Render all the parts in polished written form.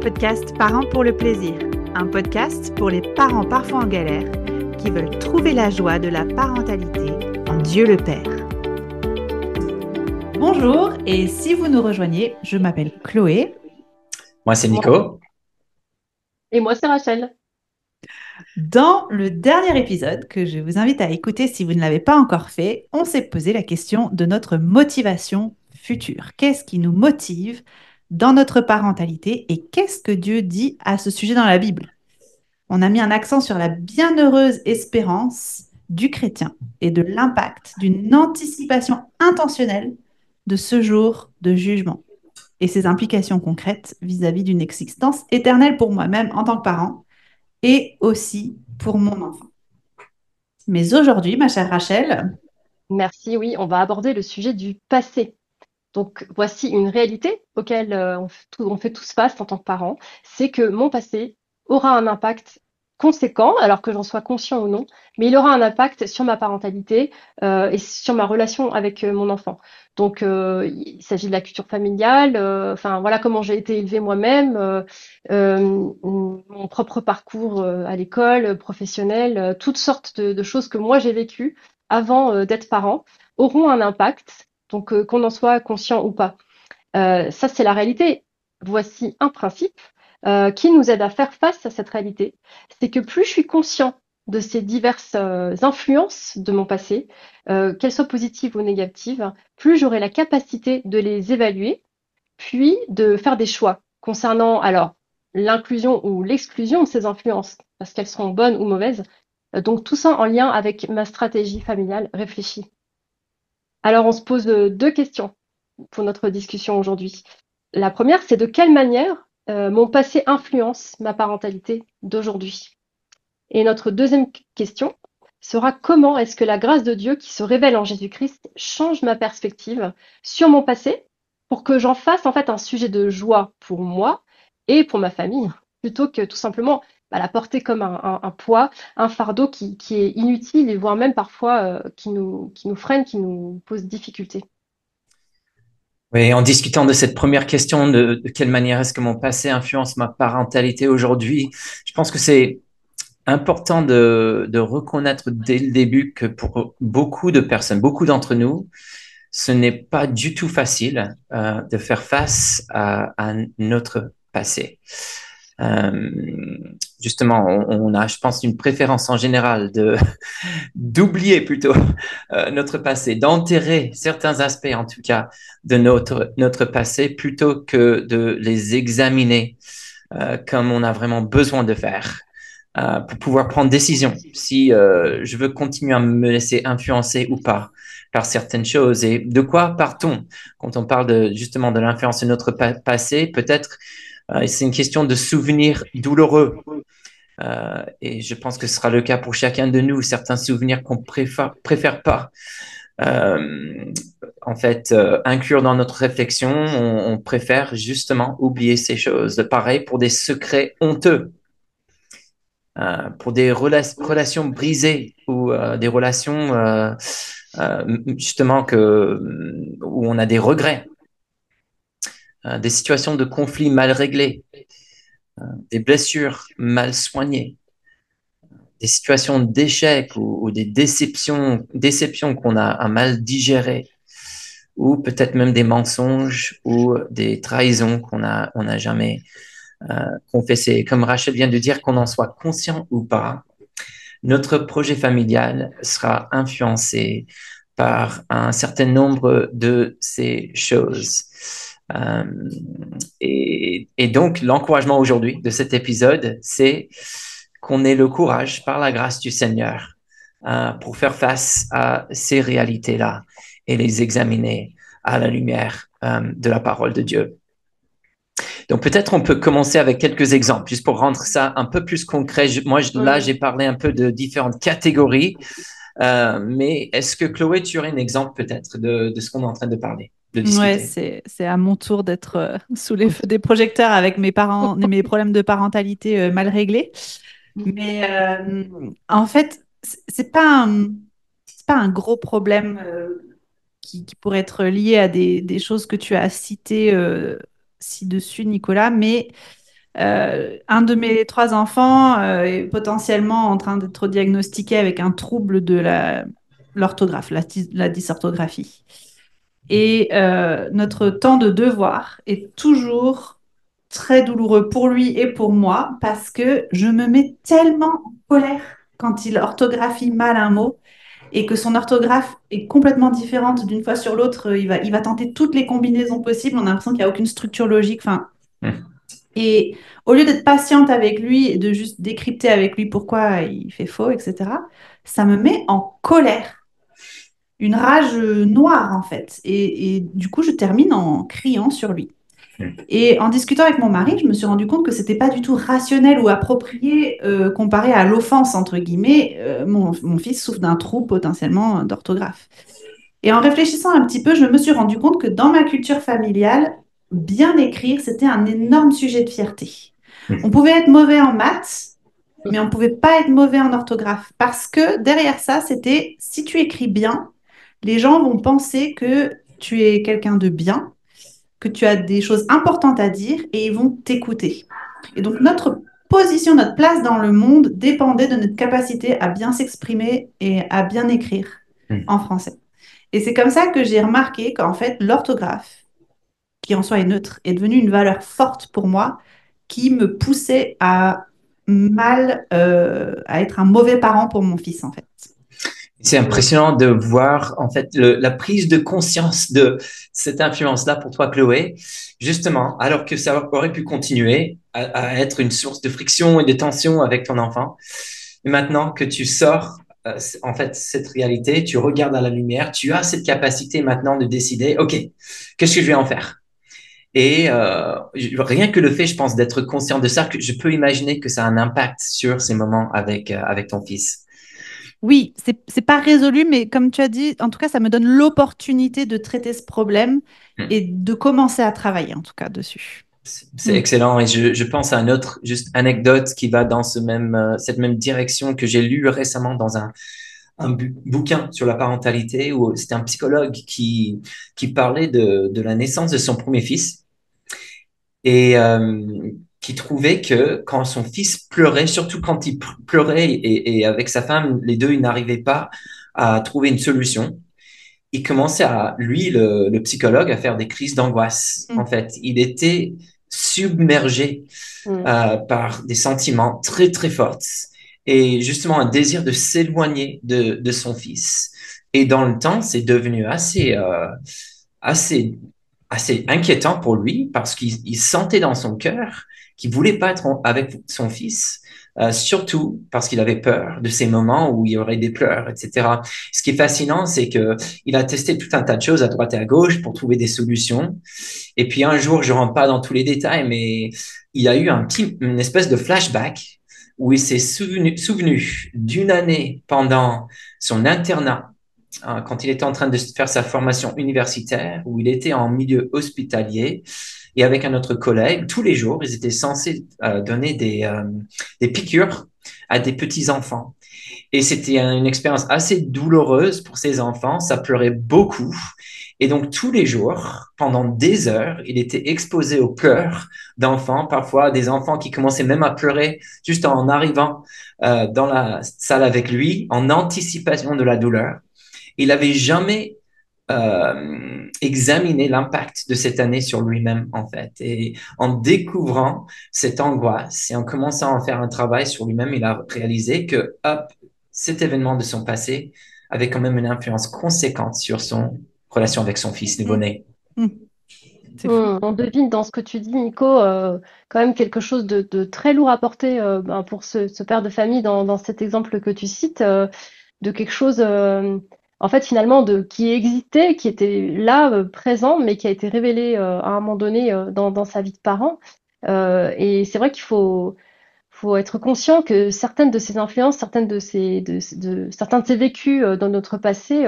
podcast Parents pour le plaisir, un podcast pour les parents parfois en galère qui veulent trouver la joie de la parentalité en Dieu le Père. Bonjour, et si vous nous rejoignez, je m'appelle Chloé. Moi, c'est Nico. Et moi, c'est Rachel. Dans le dernier épisode, que je vous invite à écouter si vous ne l'avez pas encore fait, on s'est posé la question de notre motivation future. Qu'est-ce qui nous motive dans notre parentalité et qu'est-ce que Dieu dit à ce sujet dans la Bible? On a mis un accent sur la bienheureuse espérance du chrétien et de l'impact d'une anticipation intentionnelle de ce jour de jugement et ses implications concrètes vis-à-vis d'une existence éternelle pour moi-même en tant que parent et aussi pour mon enfant. Mais aujourd'hui, ma chère Rachel, Merci, oui, on va aborder le sujet du passé. Donc, voici une réalité auquel on fait tous face en tant que parents, c'est que mon passé aura un impact conséquent, alors que j'en sois conscient ou non, mais il aura un impact sur ma parentalité et sur ma relation avec mon enfant. Donc, il s'agit de la culture familiale, enfin voilà comment j'ai été élevée moi-même, mon propre parcours à l'école, professionnel, toutes sortes de choses que moi j'ai vécues avant d'être parent auront un impact donc, qu'on en soit conscient ou pas. Ça, c'est la réalité. Voici un principe qui nous aide à faire face à cette réalité. C'est que plus je suis conscient de ces diverses influences de mon passé, qu'elles soient positives ou négatives, plus j'aurai la capacité de les évaluer, puis de faire des choix concernant alors l'inclusion ou l'exclusion de ces influences, parce qu'elles seront bonnes ou mauvaises. Donc tout ça en lien avec ma stratégie familiale réfléchie. Alors, on se pose deux questions pour notre discussion aujourd'hui. La première, c'est de quelle manière mon passé influence ma parentalité d'aujourd'hui. Et notre deuxième question sera comment est-ce que la grâce de Dieu qui se révèle en Jésus-Christ change ma perspective sur mon passé pour que j'en fasse en fait un sujet de joie pour moi et pour ma famille, plutôt que tout simplement la porter comme un poids, un fardeau qui est inutile et voire même parfois qui nous freine, qui nous pose difficulté. Oui, en discutant de cette première question de quelle manière est-ce que mon passé influence ma parentalité aujourd'hui, je pense que c'est important de reconnaître dès le début que pour beaucoup de personnes, beaucoup d'entre nous, ce n'est pas du tout facile de faire face à notre passé. Euh, Justement, on a, je pense, une préférence en général de d'oublier plutôt notre passé, d'enterrer certains aspects, en tout cas, de notre passé, plutôt que de les examiner comme on a vraiment besoin de faire pour pouvoir prendre décision si je veux continuer à me laisser influencer ou pas par certaines choses. Et de quoi part-on quand on parle justement de l'influence de notre passé? Peut-être c'est une question de souvenirs douloureux. Et je pense que ce sera le cas pour chacun de nous, certains souvenirs qu'on préfère pas euh, inclure dans notre réflexion. On préfère justement oublier ces choses. Pareil pour des secrets honteux, pour des relations brisées ou des relations justement où on a des regrets, des situations de conflit mal réglées, des blessures mal soignées, des situations d'échec ou des déceptions qu'on a mal digérées, ou peut-être même des mensonges ou des trahisons on n'a jamais confessées. Comme Rachel vient de dire, qu'on en soit conscient ou pas, notre projet familial sera influencé par un certain nombre de ces choses. Euh, et donc, l'encouragement aujourd'hui de cet épisode, c'est qu'on ait le courage, par la grâce du Seigneur, pour faire face à ces réalités-là et les examiner à la lumière de la parole de Dieu. Donc peut-être on peut commencer avec quelques exemples, juste pour rendre ça un peu plus concret. Là, j'ai parlé un peu de différentes catégories, mais est-ce que Chloé, tu aurais un exemple peut-être de ce qu'on est en train de parler, de ouais, discuter? c'est à mon tour d'être sous les feux des projecteurs avec mes parents, mes problèmes de parentalité mal réglés. Mais en fait, c'est pas un gros problème qui pourrait être lié à des choses que tu as citées ci-dessus, Nicolas, mais Un de mes 3 enfants est potentiellement en train d'être diagnostiqué avec un trouble de l'orthographe, la dysorthographie. Et notre temps de devoir est toujours très douloureux pour lui et pour moi parce que je me mets tellement en colère quand il orthographie mal un mot et que son orthographe est complètement différente d'une fois sur l'autre. Il va tenter toutes les combinaisons possibles. On a l'impression qu'il n'y a aucune structure logique. Enfin, Hmm. et au lieu d'être patiente avec lui et de juste décrypter avec lui pourquoi il fait faux, etc., ça me met en colère, une rage noire en fait. Et du coup, je termine en criant sur lui. Et en discutant avec mon mari, je me suis rendu compte que c'était pas du tout rationnel ou approprié comparé à l'offense, entre guillemets. Mon fils souffre d'un trouble potentiellement d'orthographe. Et en réfléchissant un petit peu, je me suis rendu compte que dans ma culture familiale, bien écrire, c'était un énorme sujet de fierté. On pouvait être mauvais en maths, mais on ne pouvait pas être mauvais en orthographe. Parce que derrière ça, c'était si tu écris bien, les gens vont penser que tu es quelqu'un de bien, que tu as des choses importantes à dire et ils vont t'écouter. Et donc notre position, notre place dans le monde dépendait de notre capacité à bien s'exprimer et à bien écrire en français. Et c'est comme ça que j'ai remarqué qu'en fait, l'orthographe, qui en soi est neutre, est devenue une valeur forte pour moi qui me poussait à à être un mauvais parent pour mon fils, en fait. C'est impressionnant de voir en fait la prise de conscience de cette influence-là pour toi, Chloé, justement, alors que ça aurait pu continuer à être une source de friction et de tension avec ton enfant. Et maintenant que tu sors en fait cette réalité, tu regardes à la lumière, tu as cette capacité maintenant de décider, OK, qu'est-ce que je vais en faire? Et rien que le fait, je pense, d'être conscient de ça, que je peux imaginer que ça a un impact sur ces moments avec ton fils. Oui, c'est pas résolu, mais comme tu as dit, en tout cas, ça me donne l'opportunité de traiter ce problème Hmm. et de commencer à travailler, en tout cas, dessus. C'est Mm. excellent et je pense à une autre juste anecdote qui va dans cette même direction que j'ai lu récemment dans un bouquin sur la parentalité où c'était un psychologue qui parlait de la naissance de son premier fils et qui trouvait que quand son fils pleurait, surtout quand il pleurait et avec sa femme, les deux, ils n'arrivaient pas à trouver une solution. Il commençait lui, le psychologue, à faire des crises d'angoisse. En Mm. fait, il était submergé Mm. par des sentiments très, très forts et justement un désir de s'éloigner de son fils. Et dans le temps, c'est devenu assez, assez inquiétant pour lui parce qu'il sentait dans son cœur qu'il voulait pas être avec son fils, surtout parce qu'il avait peur de ces moments où il y aurait des pleurs, etc. Ce qui est fascinant, c'est que il a testé tout un tas de choses à droite et à gauche pour trouver des solutions. Et puis un jour, je rentre pas dans tous les détails, mais il a eu une espèce de flashback où il s'est souvenu d'une année pendant son internat, quand il était en train de faire sa formation universitaire, où il était en milieu hospitalier. Et avec un autre collègue, tous les jours, ils étaient censés donner des piqûres à des petits enfants. Et c'était une expérience assez douloureuse pour ces enfants. Ça pleurait beaucoup. Et donc, tous les jours, pendant des heures, il était exposé aux pleurs d'enfants, parfois des enfants qui commençaient même à pleurer juste en arrivant dans la salle avec lui, en anticipation de la douleur. Il n'avait jamais examiné l'impact de cette année sur lui-même, en fait. Et en découvrant cette angoisse et en commençant à faire un travail sur lui-même, il a réalisé que, hop, cet événement de son passé avait quand même une influence conséquente sur son relation avec son fils Mm. nouveau-né. Mm. C'est fou. On devine dans ce que tu dis, Nico, quand même quelque chose de très lourd à porter ben, pour ce père de famille dans cet exemple que tu cites, de quelque chose, en fait, finalement, qui existait, qui était là, présent, mais qui a été révélé à un moment donné dans sa vie de parent. Et c'est vrai faut être conscient que certaines de ces influences, certains de ces vécus dans notre passé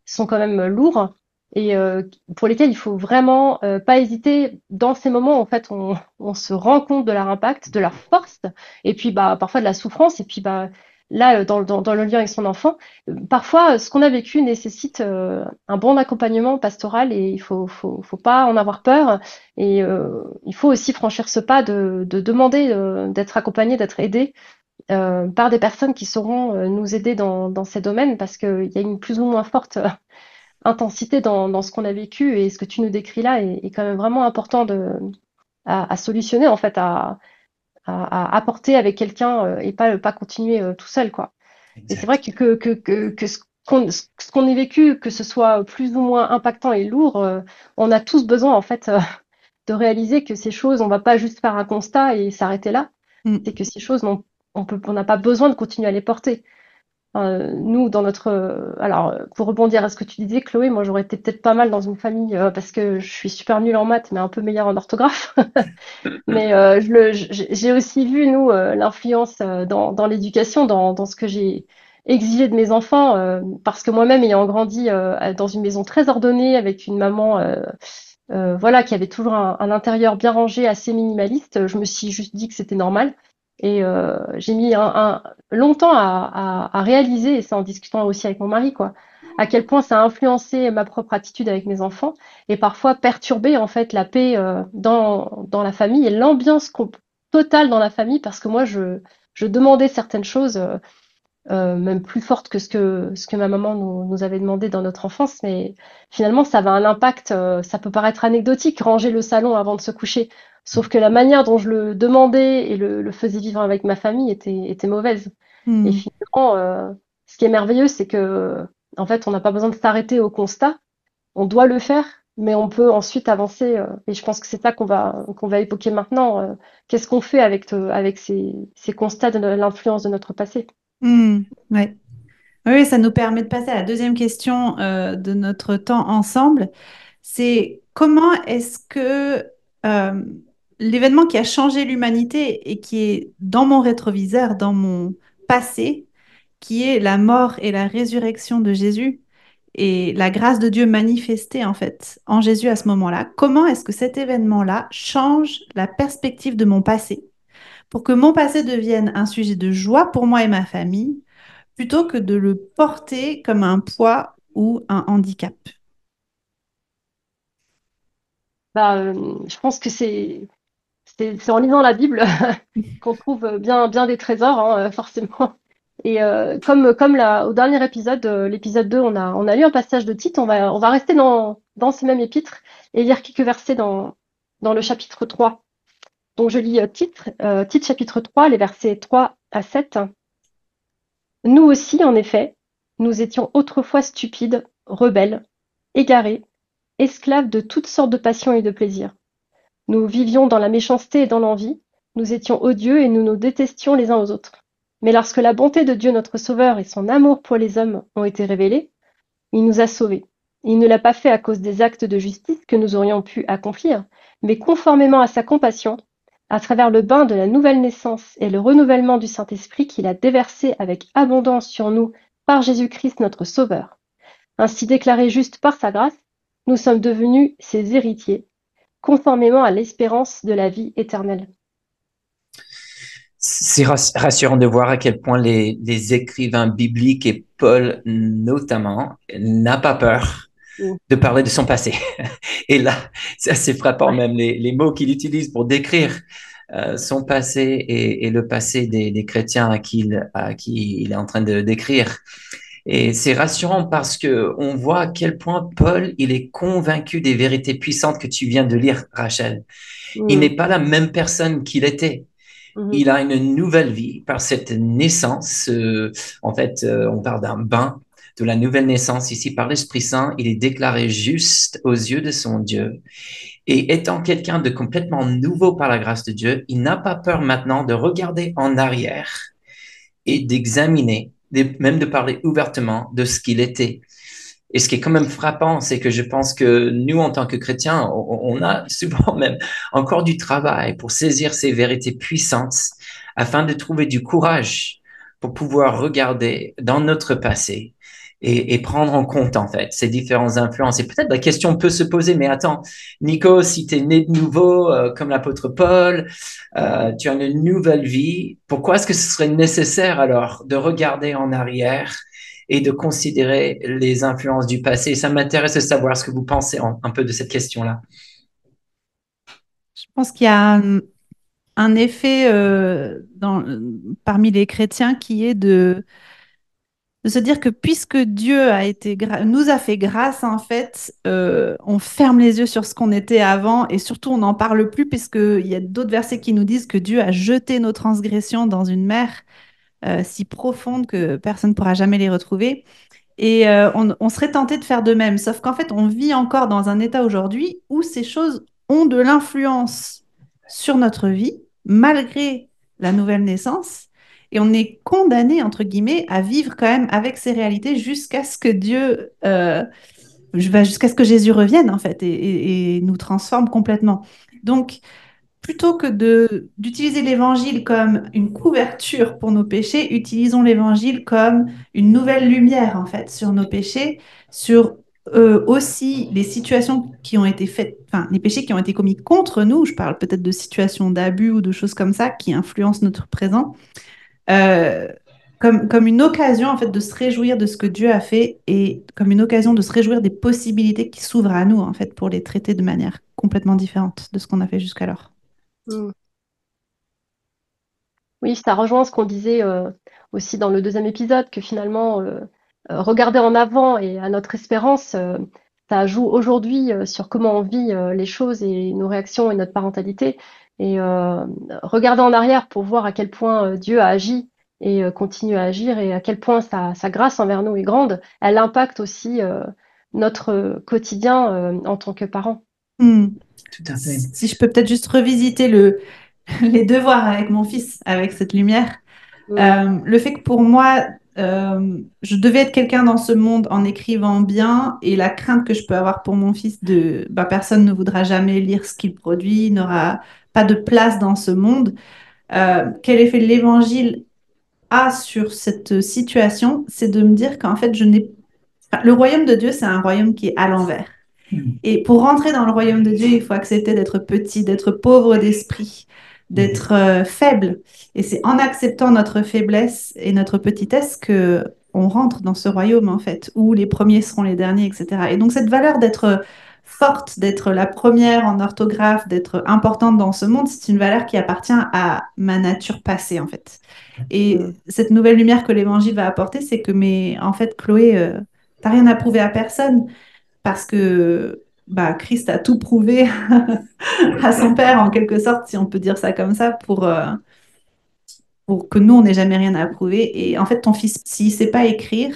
sont quand même lourds et pour lesquels il faut vraiment pas hésiter. Dans ces moments, en fait, on se rend compte de leur impact, de leur force, et puis bah parfois de la souffrance, et puis bah là, dans le lien avec son enfant, parfois, ce qu'on a vécu nécessite un bon accompagnement pastoral et faut pas en avoir peur. Et il faut aussi franchir ce pas de demander d'être accompagné, d'être aidé par des personnes qui sauront nous aider dans ces domaines parce qu'il y a une plus ou moins forte intensité dans ce qu'on a vécu et ce que tu nous décris là est quand même vraiment important à solutionner, en fait, à apporter avec quelqu'un et pas continuer tout seul, quoi. Et c'est vrai Exact. que ce qu'on ait vécu, que ce soit plus ou moins impactant et lourd, on a tous besoin, en fait, de réaliser que ces choses, on va pas juste faire un constat et s'arrêter là. C'est Mm. que ces choses, on n'a pas besoin de continuer à les porter. Nous, dans notre, alors, pour rebondir à ce que tu disais, Chloé, moi, j'aurais été peut-être pas mal dans une famille parce que je suis super nulle en maths, mais un peu meilleure en orthographe. Mais j'ai aussi vu, nous, l'influence dans l'éducation, dans ce que j'ai exigé de mes enfants, parce que moi-même, ayant grandi dans une maison très ordonnée, avec une maman voilà, qui avait toujours un intérieur bien rangé, assez minimaliste, je me suis juste dit que c'était normal. Et j'ai mis longtemps à réaliser, et c'est en discutant aussi avec mon mari, quoi, à quel point ça a influencé ma propre attitude avec mes enfants et parfois perturbé en fait la paix dans la famille et l'ambiance totale dans la famille parce que moi je demandais certaines choses même plus fortes que ce que ma maman nous avait demandé dans notre enfance, mais finalement ça avait un impact, ça peut paraître anecdotique, ranger le salon avant de se coucher, sauf que la manière dont je le demandais et le faisais vivre avec ma famille était mauvaise. Et Mm. finalement, ce qui est merveilleux, c'est que en fait, on n'a pas besoin de s'arrêter au constat, on doit le faire, mais on peut ensuite avancer. Et je pense que c'est ça qu'on va évoquer maintenant. Qu'est-ce qu'on fait avec ces constats de l'influence de notre passé? Mm. Ouais. Oui, ça nous permet de passer à la deuxième question de notre temps ensemble. C'est comment est-ce que euh, l'événement qui a changé l'humanité et qui est dans mon rétroviseur, dans mon passé, qui est la mort et la résurrection de Jésus et la grâce de Dieu manifestée en fait en Jésus à ce moment-là, comment est-ce que cet événement-là change la perspective de mon passé pour que mon passé devienne un sujet de joie pour moi et ma famille plutôt que de le porter comme un poids ou un handicap. Bah, je pense que c'est en lisant la Bible qu'on trouve bien des trésors, hein, forcément. Et au dernier épisode, l'épisode 2, on a lu un passage de Tite, on va rester dans ce même épître et lire quelques versets dans le chapitre 3. Donc je lis Tite chapitre 3, les versets 3 à 7. Nous aussi, en effet, nous étions autrefois stupides, rebelles, égarés, esclaves de toutes sortes de passions et de plaisirs. Nous vivions dans la méchanceté et dans l'envie, nous étions odieux et nous nous détestions les uns aux autres. Mais lorsque la bonté de Dieu notre Sauveur et son amour pour les hommes ont été révélés, il nous a sauvés. Il ne l'a pas fait à cause des actes de justice que nous aurions pu accomplir, mais conformément à sa compassion, à travers le bain de la nouvelle naissance et le renouvellement du Saint-Esprit qu'il a déversé avec abondance sur nous par Jésus-Christ notre Sauveur. Ainsi déclarés justes par sa grâce, nous sommes devenus ses héritiers, conformément à l'espérance de la vie éternelle. C'est rassurant de voir à quel point les écrivains bibliques et Paul notamment n'a pas peur Mm. de parler de son passé. Et là, c'est assez frappant Ouais. même les mots qu'il utilise pour décrire son passé et le passé des chrétiens à qui il est en train de décrire. Et c'est rassurant parce que on voit à quel point Paul, il est convaincu des vérités puissantes que tu viens de lire, Rachel. Il Mm. n'est pas la même personne qu'il était. Mhm. Il a une nouvelle vie par cette naissance. On parle d'un bain, de la nouvelle naissance ici par l'Esprit Saint. Il est déclaré juste aux yeux de son Dieu. Et étant quelqu'un de complètement nouveau par la grâce de Dieu, il n'a pas peur maintenant de regarder en arrière et d'examiner, même de parler ouvertement de ce qu'il était. Et ce qui est quand même frappant, c'est que je pense que nous, en tant que chrétiens, on a souvent même encore du travail pour saisir ces vérités puissantes afin de trouver du courage pour pouvoir regarder dans notre passé et prendre en compte, en fait, ces différentes influences. Et peut-être la question peut se poser, mais attends, Nico, si tu es né de nouveau, comme l'apôtre Paul, tu as une nouvelle vie, pourquoi est-ce que ce serait nécessaire alors de regarder en arrière et de considérer les influences du passé? Ça m'intéresse de savoir ce que vous pensez un peu de cette question-là. Je pense qu'il y a un effet parmi les chrétiens qui est de se dire que puisque Dieu nous a fait grâce, en fait, on ferme les yeux sur ce qu'on était avant et surtout on n'en parle plus puisqu'il y a d'autres versets qui nous disent que Dieu a jeté nos transgressions dans une mer si profonde que personne ne pourra jamais les retrouver. Et on serait tenté de faire de même, sauf qu'en fait, on vit encore dans un état aujourd'hui où ces choses ont de l'influence sur notre vie, malgré la nouvelle naissance, et on est condamné, entre guillemets, à vivre quand même avec ces réalités jusqu'à ce que jusqu'à ce que Jésus revienne, en fait, et nous transforme complètement. Donc, plutôt que d'utiliser l'évangile comme une couverture pour nos péchés, utilisons l'évangile comme une nouvelle lumière, en fait, sur nos péchés, sur aussi les situations qui ont été faites, enfin, les péchés qui ont été commis contre nous. Je parle peut-être de situations d'abus ou de choses comme ça qui influencent notre présent. euh, comme une occasion, en fait, de se réjouir de ce que Dieu a fait et comme une occasion de se réjouir des possibilités qui s'ouvrent à nous, en fait, pour les traiter de manière complètement différente de ce qu'on a fait jusqu'alors. Mm. Oui, ça rejoint ce qu'on disait aussi dans le deuxième épisode, que finalement, regarder en avant et à notre espérance, ça joue aujourd'hui sur comment on vit les choses et nos réactions et notre parentalité. Et regarder en arrière pour voir à quel point Dieu a agi et continue à agir et à quel point sa grâce envers nous est grande, elle impacte aussi notre quotidien en tant que parents. Hmm. Tout à fait. Si je peux peut-être juste revisiter les devoirs avec mon fils, avec cette lumière. Mm. Le fait que pour moi, je devais être quelqu'un dans ce monde en écrivant bien et la crainte que je peux avoir pour mon fils de bah, personne ne voudra jamais lire ce qu'il produit, il n'aura pas de place dans ce monde. Quel effet l'évangile a sur cette situation, c'est de me dire qu'en fait, le royaume de Dieu, c'est un royaume qui est à l'envers. Et pour rentrer dans le royaume de Dieu, il faut accepter d'être petit, d'être pauvre d'esprit, d'être faible. Et c'est en acceptant notre faiblesse et notre petitesse que on rentre dans ce royaume, en fait, où les premiers seront les derniers, etc. Et donc, cette valeur d'être forte, d'être la première en orthographe, d'être importante dans ce monde, c'est une valeur qui appartient à ma nature passée, en fait. Et Mm. cette nouvelle lumière que l'Évangile va apporter, c'est que, mais en fait, Chloé, t'as rien à prouver à personne parce que bah, Christ a tout prouvé à son Père, en quelque sorte, si on peut dire ça comme ça, pour que nous, on n'ait jamais rien à prouver. Et en fait, ton fils, s'il ne sait pas écrire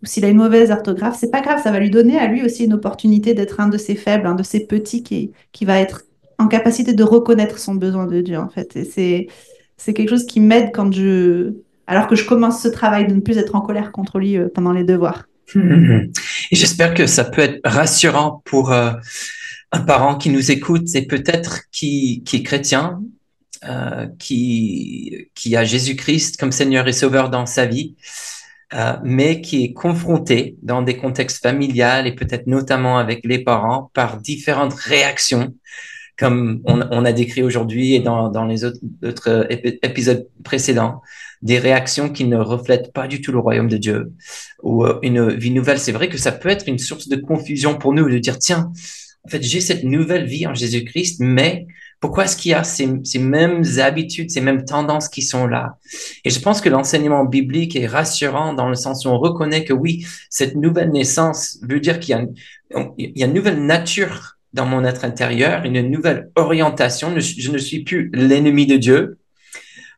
ou s'il a une mauvaise orthographe, c'est pas grave, ça va lui donner à lui aussi une opportunité d'être un de ces faibles, un de ces petits qui va être en capacité de reconnaître son besoin de Dieu, en fait. Et c'est quelque chose qui m'aide alors que je commence ce travail de ne plus être en colère contre lui pendant les devoirs. Et j'espère que ça peut être rassurant pour un parent qui nous écoute et peut-être qui est chrétien, qui a Jésus-Christ comme Seigneur et Sauveur dans sa vie, mais qui est confronté dans des contextes familiales et peut-être notamment avec les parents par différentes réactions, comme on a décrit aujourd'hui et dans les autres épisodes précédents, des réactions qui ne reflètent pas du tout le royaume de Dieu ou une vie nouvelle. C'est vrai que ça peut être une source de confusion pour nous de dire, tiens, en fait, j'ai cette nouvelle vie en Jésus-Christ, mais pourquoi est-ce qu'il y a ces mêmes habitudes, ces mêmes tendances qui sont là? Et je pense que l'enseignement biblique est rassurant dans le sens où on reconnaît que oui, cette nouvelle naissance veut dire qu'il y a une nouvelle nature dans mon être intérieur, une nouvelle orientation. Je ne suis plus l'ennemi de Dieu.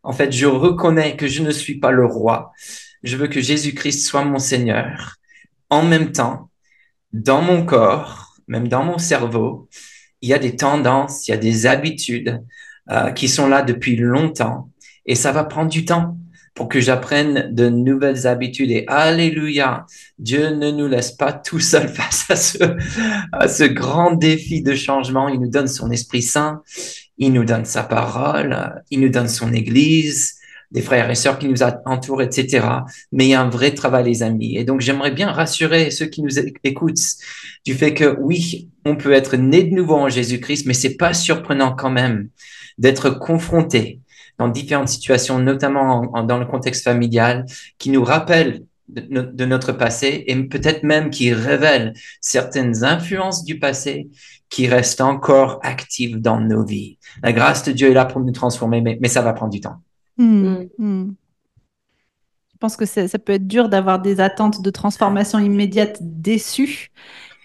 En fait, je reconnais que je ne suis pas le roi. Je veux que Jésus-Christ soit mon Seigneur. En même temps, dans mon corps, même dans mon cerveau, il y a des tendances, il y a des habitudes qui sont là depuis longtemps et ça va prendre du temps pour que j'apprenne de nouvelles habitudes. Et alléluia, Dieu ne nous laisse pas tout seul face à ce grand défi de changement. Il nous donne son Esprit Saint, il nous donne sa parole, il nous donne son Église des frères et sœurs qui nous entourent, etc. Mais il y a un vrai travail, les amis. Et donc, j'aimerais bien rassurer ceux qui nous écoutent du fait que oui, on peut être né de nouveau en Jésus-Christ, mais c'est pas surprenant quand même d'être confronté dans différentes situations, notamment dans le contexte familial, qui nous rappellent de notre passé et peut-être même qui révèlent certaines influences du passé qui restent encore actives dans nos vies. La grâce de Dieu est là pour nous transformer, mais ça va prendre du temps. Mm. Je pense que ça peut être dur d'avoir des attentes de transformation immédiate déçues.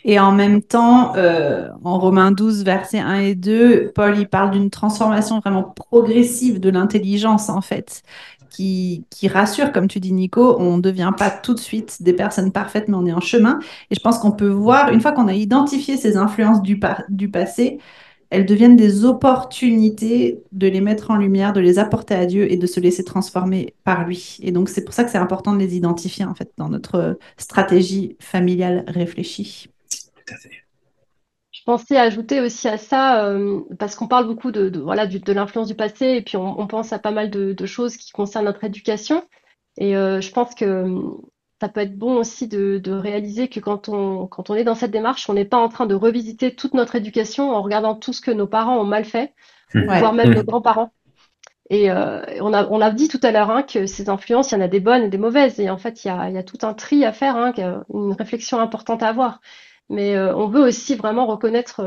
Et en même temps, en Romains 12, versets 1 et 2, Paul il parle d'une transformation vraiment progressive de l'intelligence, en fait, qui rassure, comme tu dis, Nico, on ne devient pas tout de suite des personnes parfaites, mais on est en chemin. Et je pense qu'on peut voir, une fois qu'on a identifié ces influences du passé, elles deviennent des opportunités de les mettre en lumière, de les apporter à Dieu et de se laisser transformer par lui. Et donc, c'est pour ça que c'est important de les identifier, en fait, dans notre stratégie familiale réfléchie. Tout à fait. Je pensais ajouter aussi à ça, parce qu'on parle beaucoup voilà, de l'influence du passé, et puis on pense à pas mal de choses qui concernent notre éducation. Et je pense que ça peut être bon aussi de réaliser que quand on est dans cette démarche, on n'est pas en train de revisiter toute notre éducation en regardant tout ce que nos parents ont mal fait, ou voire Ouais. même nos grands-parents. Et on a dit tout à l'heure, hein, que ces influences, il y en a des bonnes et des mauvaises. Et en fait, il y a tout un tri à faire, hein, une réflexion importante à avoir. Mais on veut aussi vraiment reconnaître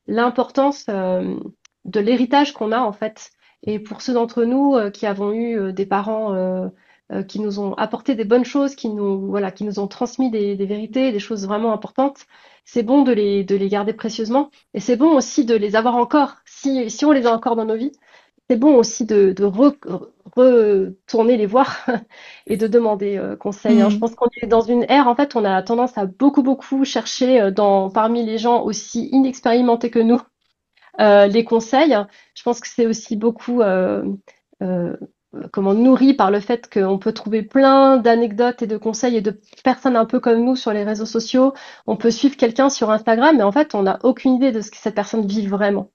l'importance de l'héritage qu'on a, en fait. Et pour ceux d'entre nous qui avons eu des parents qui nous ont apporté des bonnes choses, voilà, qui nous ont transmis des vérités, des choses vraiment importantes, c'est bon de les garder précieusement. Et c'est bon aussi de les avoir encore, si on les a encore dans nos vies. C'est bon aussi de retourner les voir et de demander conseil, hein. Je Mm. pense qu'on est dans une ère, en fait, on a tendance à beaucoup chercher parmi les gens aussi inexpérimentés que nous les conseils. Je pense que c'est aussi beaucoup euh, comment nourri par le fait qu'on peut trouver plein d'anecdotes et de conseils et de personnes un peu comme nous sur les réseaux sociaux. On peut suivre quelqu'un sur Instagram, mais en fait, on n'a aucune idée de ce que cette personne vit vraiment.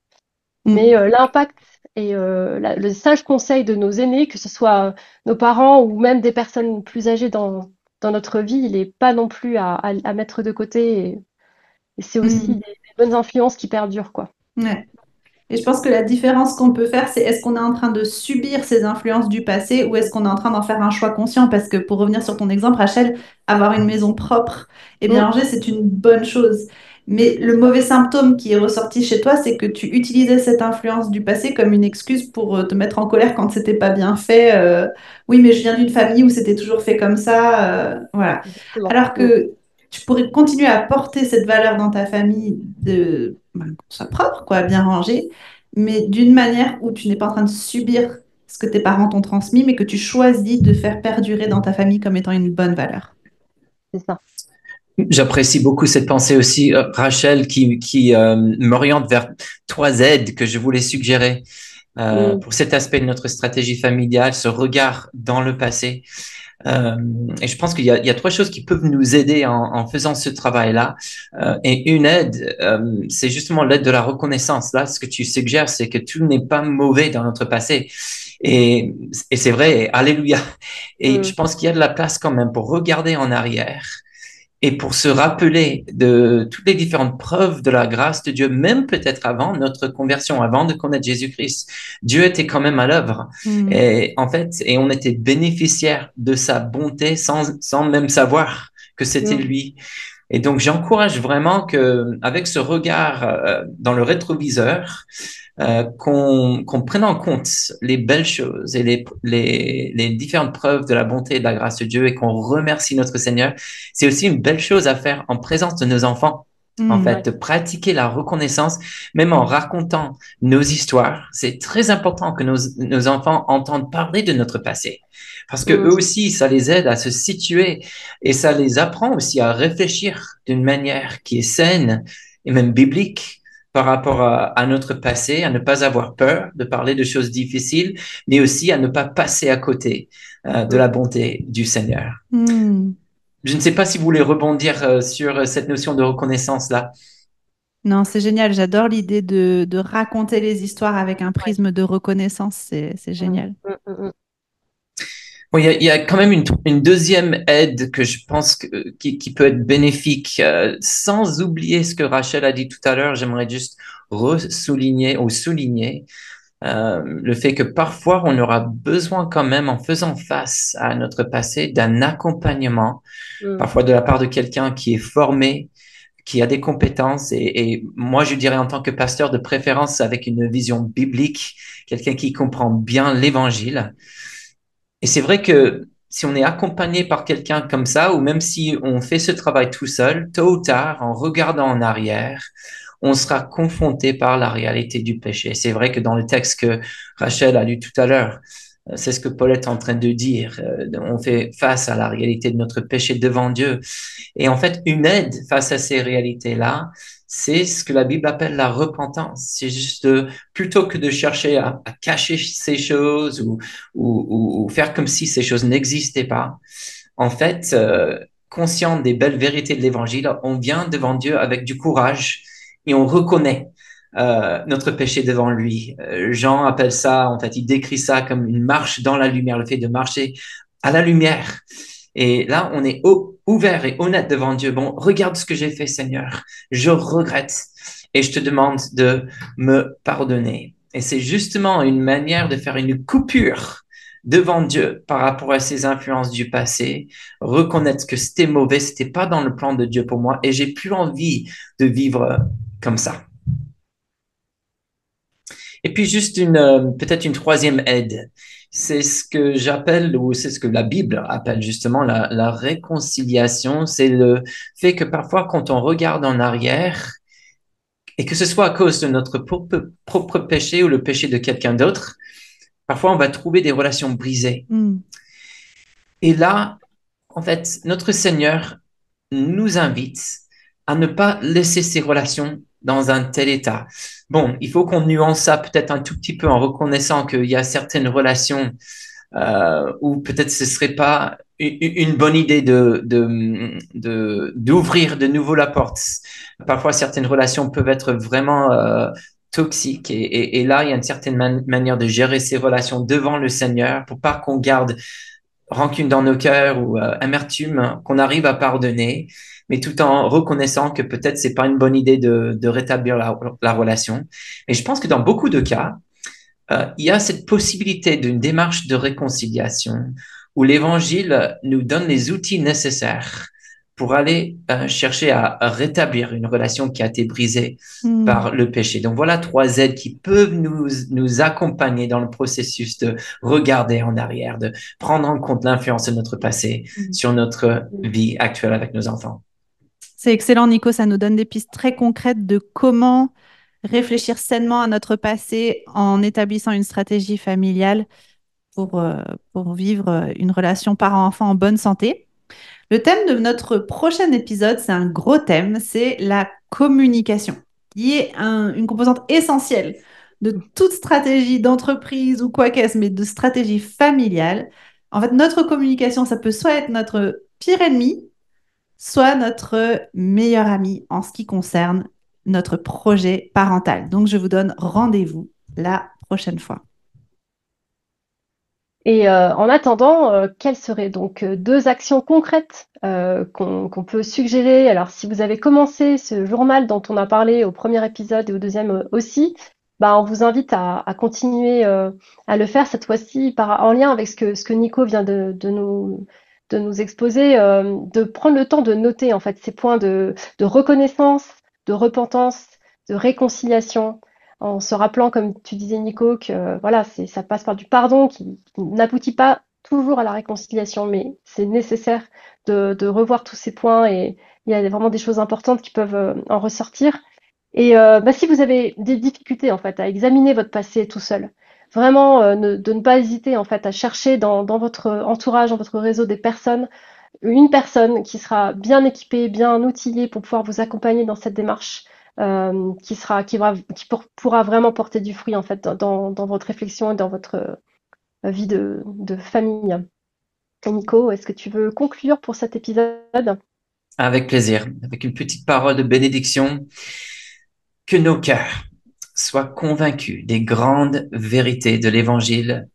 Mais Mm. l'impact et le sage conseil de nos aînés, que ce soit nos parents ou même des personnes plus âgées dans notre vie, il n'est pas non plus à mettre de côté. Et c'est aussi Mm. des bonnes influences qui perdurent, quoi. Ouais. Et je pense que la différence qu'on peut faire, c'est est-ce qu'on est en train de subir ces influences du passé ou est-ce qu'on est en train d'en faire un choix conscient? Parce que pour revenir sur ton exemple, Rachel, avoir une maison propre et bien Mm, rangée, c'est une bonne chose. Mais le mauvais symptôme qui est ressorti chez toi, c'est que tu utilisais cette influence du passé comme une excuse pour te mettre en colère quand c'était pas bien fait. Oui, mais je viens d'une famille où c'était toujours fait comme ça. Voilà. exactement. Alors que tu pourrais continuer à porter cette valeur dans ta famille de qu'on soit propre, quoi, bien rangé, mais d'une manière où tu n'es pas en train de subir ce que tes parents t'ont transmis, mais que tu choisis de faire perdurer dans ta famille comme étant une bonne valeur. C'est ça. J'apprécie beaucoup cette pensée aussi, Rachel, qui m'oriente vers trois aides que je voulais suggérer Mm, pour cet aspect de notre stratégie familiale, ce regard dans le passé. Euh, et je pense il y a trois choses qui peuvent nous aider en faisant ce travail-là. Et une aide, c'est justement l'aide de la reconnaissance. Là, ce que tu suggères, c'est que tout n'est pas mauvais dans notre passé. Et c'est vrai, alléluia. Et je mm, pense qu'il y a de la place quand même pour regarder en arrière et pour se rappeler de toutes les différentes preuves de la grâce de Dieu, même peut-être avant notre conversion, avant de connaître Jésus-Christ, Dieu était quand même à l'œuvre. Mm. Et en fait, et on était bénéficiaire de sa bonté sans même savoir que c'était mm, lui. Et donc, j'encourage vraiment que, avec ce regard dans le rétroviseur, qu'on prenne en compte les belles choses et les différentes preuves de la bonté et de la grâce de Dieu et qu'on remercie notre Seigneur. C'est aussi une belle chose à faire en présence de nos enfants. En Mm. fait, ouais. de pratiquer la reconnaissance, même en racontant nos histoires. C'est très important que nos enfants entendent parler de notre passé. Parce que eux Mm, aussi, ça les aide à se situer et ça les apprend aussi à réfléchir d'une manière qui est saine et même biblique par rapport à notre passé, à ne pas avoir peur de parler de choses difficiles, mais aussi à ne pas passer à côté de mm. la bonté du Seigneur. Mm. Je ne sais pas si vous voulez rebondir sur cette notion de reconnaissance-là. Non, c'est génial. J'adore l'idée de raconter les histoires avec un Ouais. prisme de reconnaissance. C'est Mm, génial. mm, mm, mm. Oui, il y a quand même une deuxième aide que je pense qui peut être bénéfique. Sans oublier ce que Rachel a dit tout à l'heure, j'aimerais juste souligner le fait que parfois on aura besoin quand même, en faisant face à notre passé, d'un accompagnement, Mm. parfois de la part de quelqu'un qui est formé, qui a des compétences. Et moi, je dirais en tant que pasteur, de préférence avec une vision biblique, quelqu'un qui comprend bien l'évangile. Et c'est vrai que si on est accompagné par quelqu'un comme ça, ou même si on fait ce travail tout seul, tôt ou tard, en regardant en arrière, on sera confronté par la réalité du péché. C'est vrai que dans le texte que Rachel a lu tout à l'heure, c'est ce que Paul est en train de dire. On fait face à la réalité de notre péché devant Dieu. Et en fait, une aide face à ces réalités-là, c'est ce que la Bible appelle la repentance. C'est juste plutôt que de chercher à cacher ces choses ou faire comme si ces choses n'existaient pas. En fait, conscient des belles vérités de l'Évangile, on vient devant Dieu avec du courage et on reconnaît notre péché devant lui. Jean appelle ça, en fait, il décrit ça comme une marche dans la lumière, le fait de marcher à la lumière. Et là, on est ouvert et honnête devant Dieu. Bon, regarde ce que j'ai fait, Seigneur. Je regrette et je te demande de me pardonner. Et c'est justement une manière de faire une coupure devant Dieu par rapport à ces influences du passé, reconnaître que c'était mauvais, c'était pas dans le plan de Dieu pour moi et j'ai plus envie de vivre comme ça. Et puis juste peut-être une troisième aide. C'est ce que j'appelle, ou c'est ce que la Bible appelle justement la réconciliation. C'est le fait que parfois quand on regarde en arrière, et que ce soit à cause de notre propre péché ou le péché de quelqu'un d'autre, parfois on va trouver des relations brisées. Mm. Et là, en fait, notre Seigneur nous invite à ne pas laisser ces relations dans un tel état. Bon, il faut qu'on nuance ça peut-être un tout petit peu en reconnaissant qu'il y a certaines relations où peut-être ce serait pas une bonne idée d'ouvrir de nouveau la porte. Parfois, certaines relations peuvent être vraiment toxiques et là, il y a une certaine manière de gérer ces relations devant le Seigneur pour pas qu'on garde rancune dans nos cœurs ou amertume, hein, qu'on arrive à pardonner, mais tout en reconnaissant que peut-être c'est pas une bonne idée de rétablir la relation. Et je pense que dans beaucoup de cas, il y a cette possibilité d'une démarche de réconciliation où l'Évangile nous donne les outils nécessaires pour aller chercher à rétablir une relation qui a été brisée Mm. par le péché. Donc voilà trois aides qui peuvent nous accompagner dans le processus de regarder en arrière, de prendre en compte l'influence de notre passé Mm. sur notre vie actuelle avec nos enfants. C'est excellent, Nico. Ça nous donne des pistes très concrètes de comment réfléchir sainement à notre passé en établissant une stratégie familiale pour, euh, pour vivre une relation parent-enfant en bonne santé. Le thème de notre prochain épisode, c'est un gros thème, c'est la communication, qui est une composante essentielle de toute stratégie d'entreprise ou quoi qu'est-ce, mais de stratégie familiale. En fait, notre communication, ça peut soit être notre pire ennemi, soit notre meilleur ami en ce qui concerne notre projet parental. Donc, je vous donne rendez-vous la prochaine fois. Et en attendant, quelles seraient donc deux actions concrètes qu'on peut suggérer? Alors, si vous avez commencé ce journal dont on a parlé au premier épisode et au deuxième aussi, bah, on vous invite à continuer à le faire cette fois-ci en lien avec ce que Nico vient de nous exposer, de prendre le temps de noter en fait ces points de reconnaissance, de repentance, de réconciliation en se rappelant, comme tu disais Nico, que voilà, ça passe par du pardon qui n'aboutit pas toujours à la réconciliation, mais c'est nécessaire de revoir tous ces points et il y a vraiment des choses importantes qui peuvent en ressortir. Et bah, si vous avez des difficultés en fait à examiner votre passé tout seul, vraiment de ne pas hésiter en fait à chercher dans votre entourage, dans votre réseau des personnes, une personne qui sera bien équipée, bien outillée pour pouvoir vous accompagner dans cette démarche, pourra vraiment porter du fruit en fait dans votre réflexion et dans votre vie de famille. Et Nico, est-ce que tu veux conclure pour cet épisode? Avec plaisir, avec une petite parole de bénédiction, que nos cœurs soient convaincus des grandes vérités de l'Évangile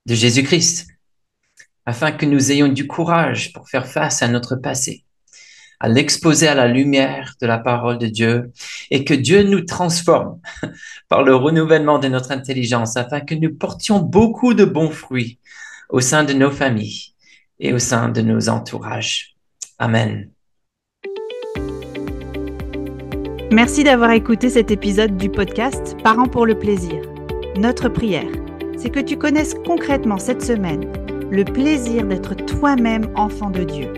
de Jésus-Christ. afin que nous ayons du courage pour faire face à notre passé, à l'exposer à la lumière de la parole de Dieu et que Dieu nous transforme par le renouvellement de notre intelligence afin que nous portions beaucoup de bons fruits au sein de nos familles et au sein de nos entourages. Amen. Merci d'avoir écouté cet épisode du podcast Parents pour le plaisir. Notre prière, c'est que tu connaisses concrètement cette semaine le plaisir d'être toi-même enfant de Dieu